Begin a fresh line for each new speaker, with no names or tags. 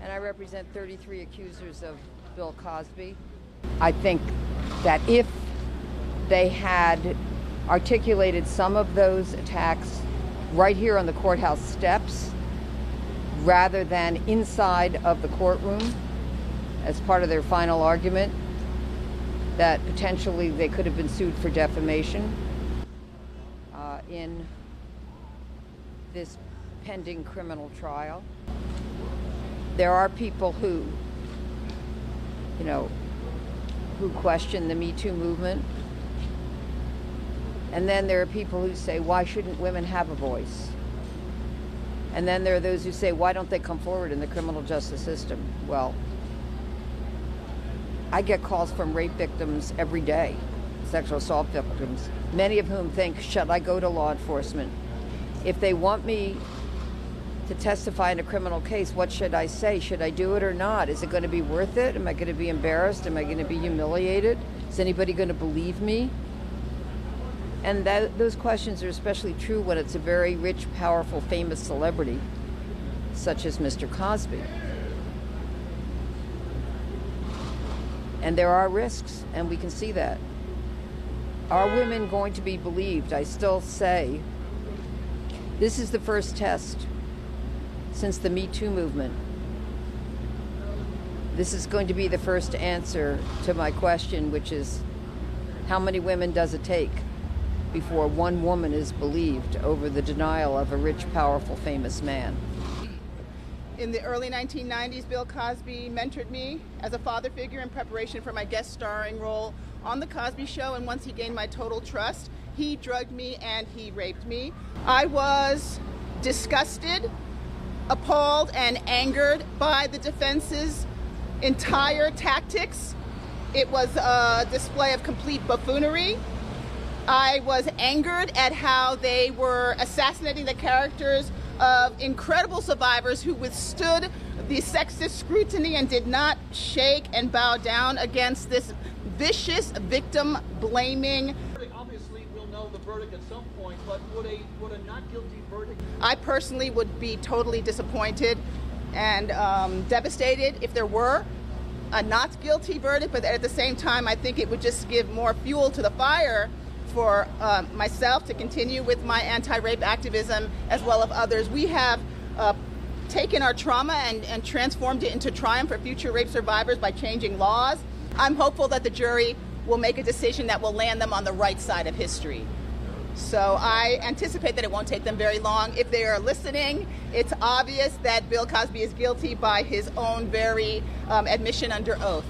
and I represent 33 accusers of Bill Cosby. I think that if they had articulated some of those attacks right here on the courthouse steps, rather than inside of the courtroom as part of their final argument, that potentially they could have been sued for defamation in this pending criminal trial. There are people who question the Me Too movement. And then there are people who say, why shouldn't women have a voice? And then there are those who say, why don't they come forward in the criminal justice system? Well, I get calls from rape victims every day, sexual assault victims, many of whom think, should I go to law enforcement? If they want me to testify in a criminal case, what should I say? Should I do it or not? Is it going to be worth it? Am I going to be embarrassed? Am I going to be humiliated? Is anybody going to believe me? And those questions are especially true when it's a very rich, powerful, famous celebrity, such as Mr. Cosby. And there are risks, and we can see that. Are women going to be believed? I still say this is the first test since the Me Too movement. This is going to be the first answer to my question, which is, how many women does it take before one woman is believed over the denial of a rich, powerful, famous man?
In the early 1990s, Bill Cosby mentored me as a father figure in preparation for my guest starring role on The Cosby Show, and once he gained my total trust, he drugged me and he raped me. I was disgusted, appalled, and angered by the defense's entire tactics. It was a display of complete buffoonery. I was angered at how they were assassinating the characters of incredible survivors who withstood the sexist scrutiny and did not shake and bow down against this vicious victim-blaming.
Obviously, we'll know the verdict at some point, but would a not guilty verdict?
I personally would be totally disappointed and devastated if there were a not guilty verdict, but at the same time, I think it would just give more fuel to the fire for myself to continue with my anti-rape activism, as well as others. We have taken our trauma and transformed it into triumph for future rape survivors by changing laws. I'm hopeful that the jury will make a decision that will land them on the right side of history. So I anticipate that it won't take them very long. If they are listening, it's obvious that Bill Cosby is guilty by his own very admission under oath.